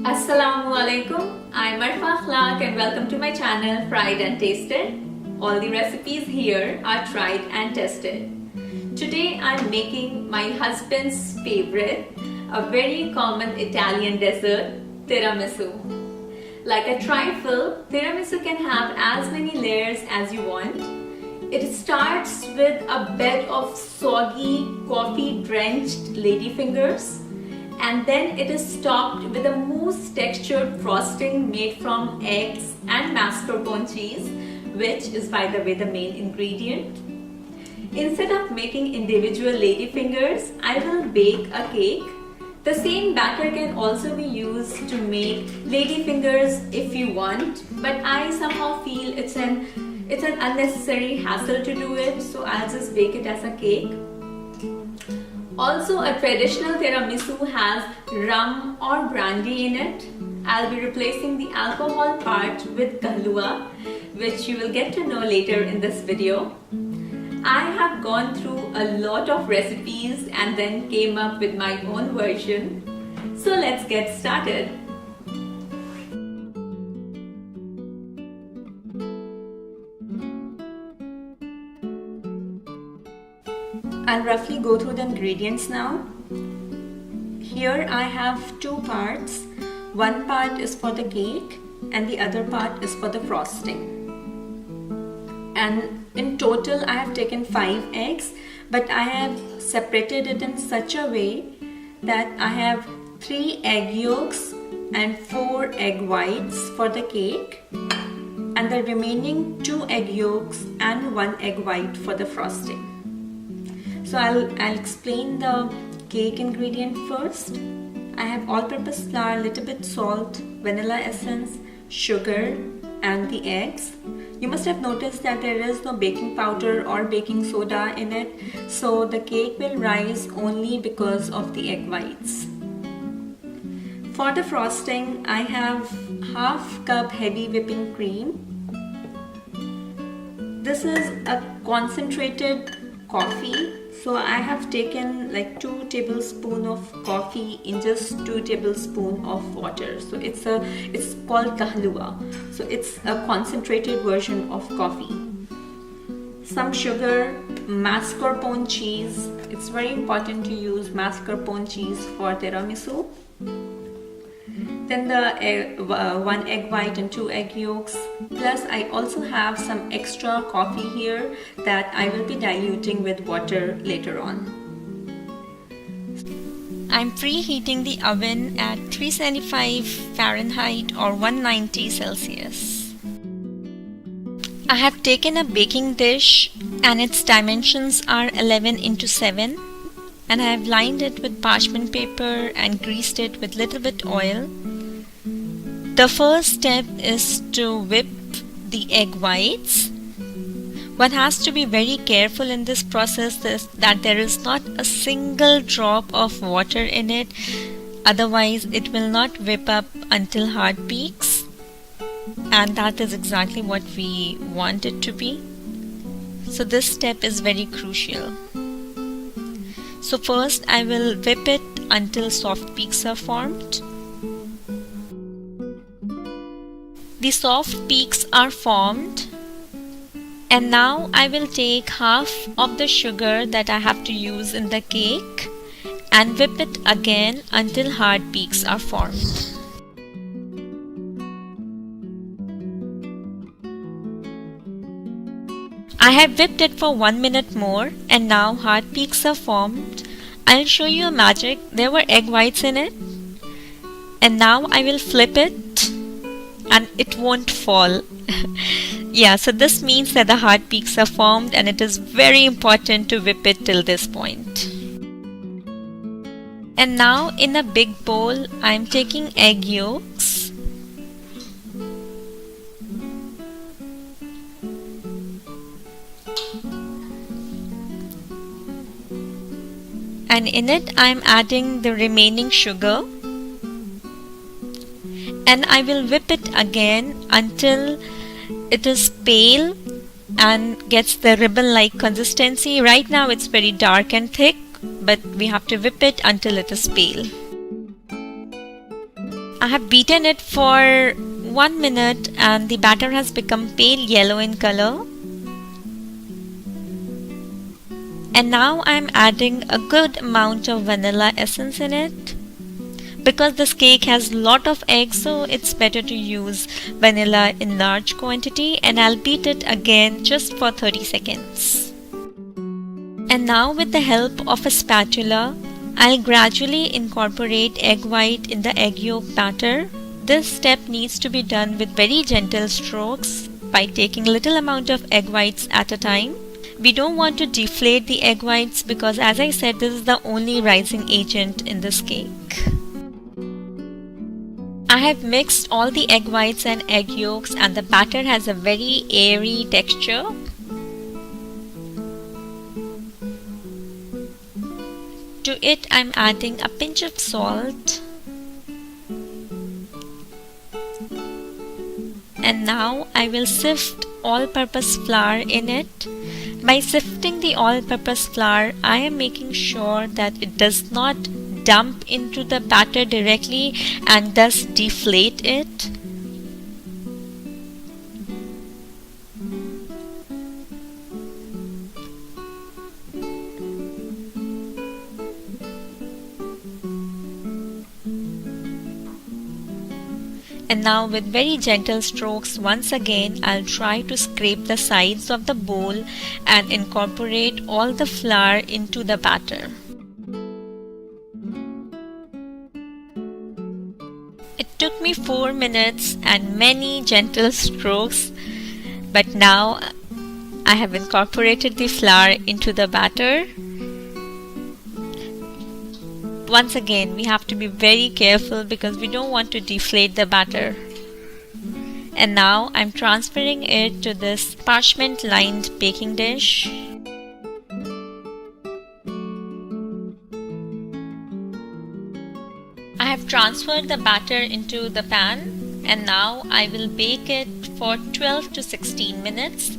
Assalamu alaikum, I'm Arfa and welcome to my channel Friedandtasted. All the recipes here are tried and tested. Today I'm making my husband's favorite, a very common Italian dessert, tiramisu. Like a trifle, tiramisu can have as many layers as you want. It starts with a bed of soggy, coffee-drenched ladyfingers, and then it is topped with a mousse textured frosting made from eggs and mascarpone cheese, which is, by the way, the main ingredient. Instead of making individual ladyfingers, I will bake a cake. The same batter can also be used to make ladyfingers if you want, but I somehow feel it's an unnecessary hassle to do it, so I'll just bake it as a cake. Also, a traditional tiramisu has rum or brandy in it. I'll be replacing the alcohol part with Kahlua, which you will get to know later in this video. I have gone through a lot of recipes and then came up with my own version. So let's get started. I'll roughly go through the ingredients now. Here I have two parts. One part is for the cake and the other part is for the frosting. And in total I have taken 5 eggs, but I have separated it in such a way that I have 3 egg yolks and 4 egg whites for the cake, and the remaining 2 egg yolks and 1 egg white for the frosting. So I'll explain the cake ingredient first. I have all-purpose flour, little bit salt, vanilla essence, sugar, and the eggs. You must have noticed that there is no baking powder or baking soda in it, so the cake will rise only because of the egg whites. For the frosting, I have half cup heavy whipping cream. This is a concentrated coffee. So I have taken like 2 tablespoons of coffee in just 2 tablespoons of water. So it's called Kahlua. So it's a concentrated version of coffee. Some sugar, mascarpone cheese. It's very important to use mascarpone cheese for tiramisu. Then the 1 egg white and 2 egg yolks. Plus I also have some extra coffee here that I will be diluting with water later on. I'm preheating the oven at 375 Fahrenheit or 190 Celsius. I have taken a baking dish and its dimensions are 11 into 7, and I have lined it with parchment paper and greased it with little bit oil. The first step is to whip the egg whites. One has to be very careful in this process that there is not a single drop of water in it, otherwise it will not whip up until hard peaks, and that is exactly what we want it to be. So this step is very crucial. So first I will whip it until soft peaks are formed. The soft peaks are formed, and now I will take half of the sugar that I have to use in the cake and whip it again until hard peaks are formed. I have whipped it for 1 minute more, and now hard peaks are formed. I'll show you a magic. There were egg whites in it, and now I will flip it and it won't fall. Yeah, so this means that the hard peaks are formed, and it is very important to whip it till this point. And now in a big bowl, I'm taking egg yolks. And in it, I'm adding the remaining sugar. And I will whip it again until it is pale and gets the ribbon-like consistency. Right now it's very dark and thick, but we have to whip it until it is pale. I have beaten it for 1 minute and the batter has become pale yellow in color. And now I am adding a good amount of vanilla essence in it. Because this cake has lot of eggs, so it's better to use vanilla in large quantity, and I'll beat it again just for 30 seconds. And now with the help of a spatula, I'll gradually incorporate egg white in the egg yolk batter. This step needs to be done with very gentle strokes by taking little amount of egg whites at a time. We don't want to deflate the egg whites because, as I said, this is the only rising agent in this cake. I have mixed all the egg whites and egg yolks and the batter has a very airy texture. To it I'm adding a pinch of salt. And now I will sift all-purpose flour in it. By sifting the all-purpose flour, I am making sure that it does not dump into the batter directly and thus deflate it. And now with very gentle strokes, once again I'll try to scrape the sides of the bowl and incorporate all the flour into the batter. It took me 4 minutes and many gentle strokes, but now I have incorporated the flour into the batter. Once again, we have to be very careful because we don't want to deflate the batter. And now I'm transferring it to this parchment lined baking dish. I have transferred the batter into the pan and now I will bake it for 12 to 16 minutes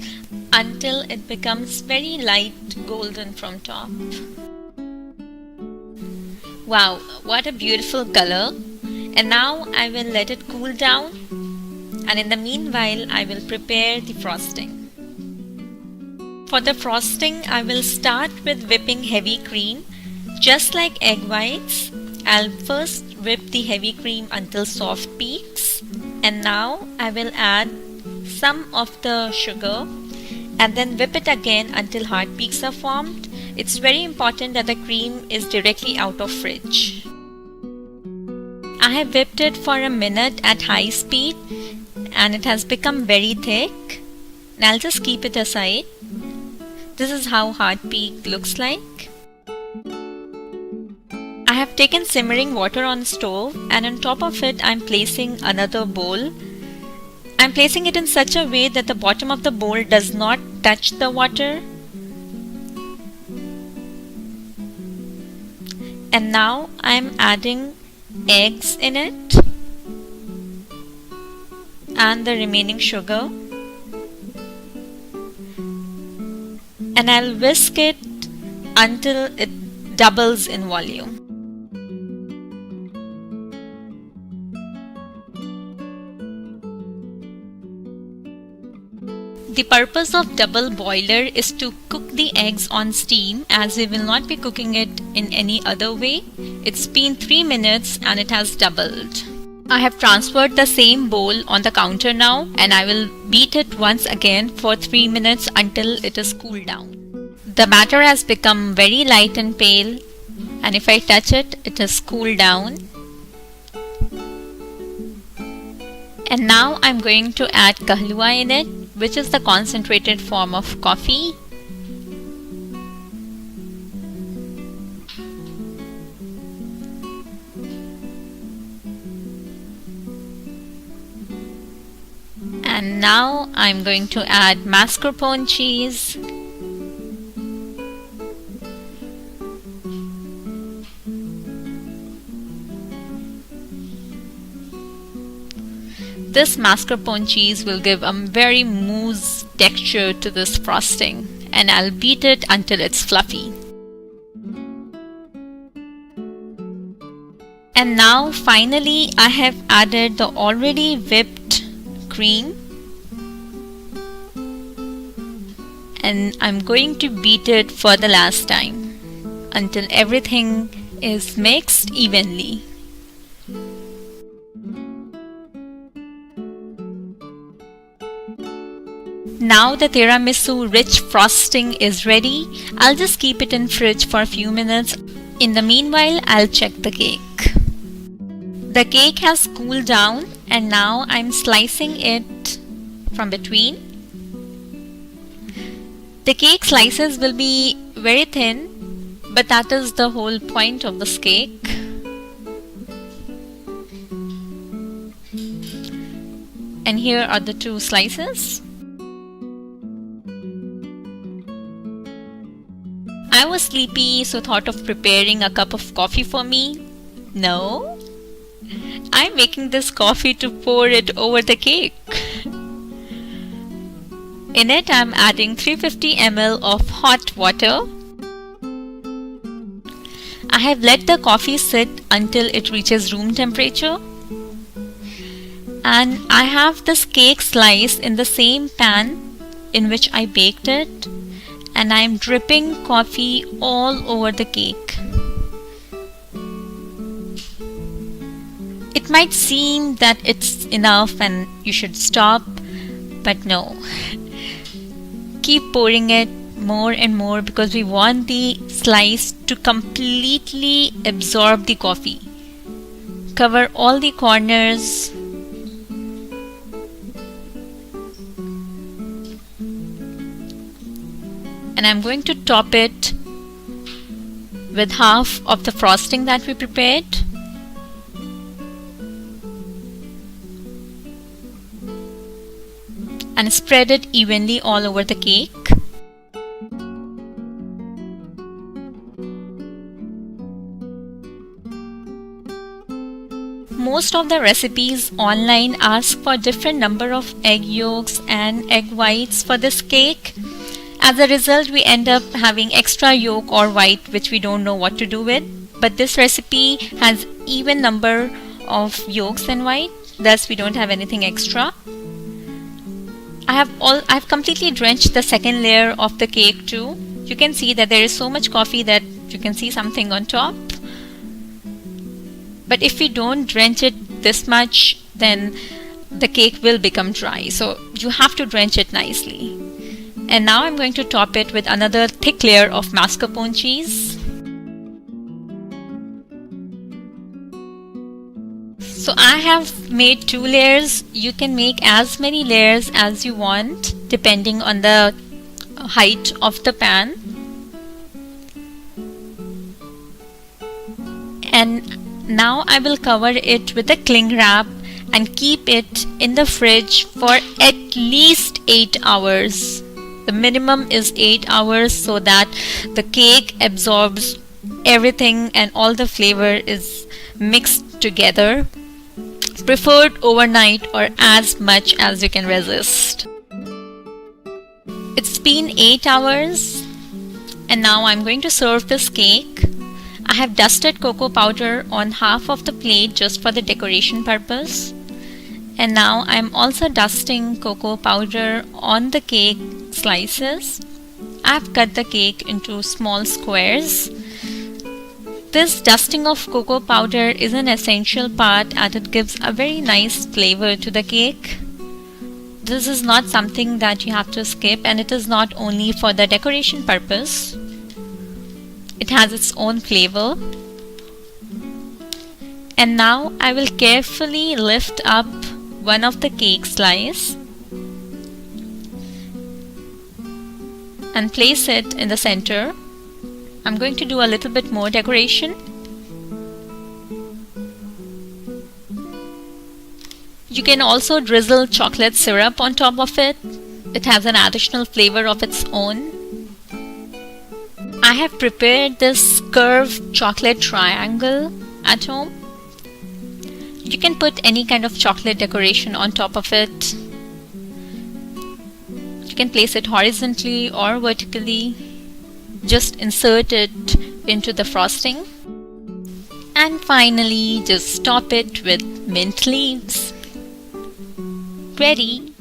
until it becomes very light golden from top. Wow, what a beautiful color! And now I will let it cool down, and in the meanwhile I will prepare the frosting. For the frosting I will start with whipping heavy cream. Just like egg whites, I'll first whip the heavy cream until soft peaks, and now I will add some of the sugar and then whip it again until hard peaks are formed. It's very important that the cream is directly out of fridge. I have whipped it for a minute at high speed and it has become very thick. And I'll just keep it aside. This is how hard peak looks like. I have taken simmering water on the stove and on top of it I'm placing another bowl. I'm placing it in such a way that the bottom of the bowl does not touch the water. And now I'm adding eggs in it and the remaining sugar, and I'll whisk it until it doubles in volume. The purpose of double boiler is to cook the eggs on steam, as we will not be cooking it in any other way. It's been 3 minutes and it has doubled. I have transferred the same bowl on the counter now and I will beat it once again for 3 minutes until it is cooled down. The batter has become very light and pale, and if I touch it, it has cooled down. And now I'm going to add Kahlua in it, which is the concentrated form of coffee. And now I'm going to add mascarpone cheese. This mascarpone cheese will give a very mousse texture to this frosting, and I'll beat it until it's fluffy. And now finally I have added the already whipped cream, and I'm going to beat it for the last time until everything is mixed evenly. Now the tiramisu rich frosting is ready. I'll just keep it in fridge for a few minutes. In the meanwhile, I'll check the cake. The cake has cooled down and now I'm slicing it from between. The cake slices will be very thin, but that is the whole point of this cake. And here are the two slices. I was sleepy, so thought of preparing a cup of coffee for me. No, I'm making this coffee to pour it over the cake. In it, I'm adding 350 ml of hot water. I have let the coffee sit until it reaches room temperature. And I have this cake slice in the same pan in which I baked it. And I'm dripping coffee all over the cake. It might seem that it's enough and you should stop, but no. Keep pouring it more and more because we want the slice to completely absorb the coffee. Cover all the corners. And I'm going to top it with half of the frosting that we prepared. And spread it evenly all over the cake. Most of the recipes online ask for different number of egg yolks and egg whites for this cake. As a result, we end up having extra yolk or white which we don't know what to do with. But this recipe has even number of yolks and white, thus we don't have anything extra. I've completely drenched the second layer of the cake too. You can see that there is so much coffee that you can see something on top. But if we don't drench it this much, then the cake will become dry. So you have to drench it nicely. And now I'm going to top it with another thick layer of mascarpone cheese. So I have made 2 layers. You can make as many layers as you want depending on the height of the pan. And now I will cover it with a cling wrap and keep it in the fridge for at least 8 hours. The minimum is 8 hours so that the cake absorbs everything and all the flavor is mixed together. Preferred overnight or as much as you can resist. It's been 8 hours and now I'm going to serve this cake. I have dusted cocoa powder on half of the plate just for the decoration purpose. And now I'm also dusting cocoa powder on the cake slices. I've cut the cake into small squares. This dusting of cocoa powder is an essential part as it gives a very nice flavor to the cake. This is not something that you have to skip, and it is not only for the decoration purpose. It has its own flavor. And now I will carefully lift up one of the cake slice and place it in the center. I'm going to do a little bit more decoration. You can also drizzle chocolate syrup on top of it. It has an additional flavor of its own. I have prepared this curved chocolate triangle at home. You can put any kind of chocolate decoration on top of it. You can place it horizontally or vertically. Just insert it into the frosting. And finally, just top it with mint leaves. Ready!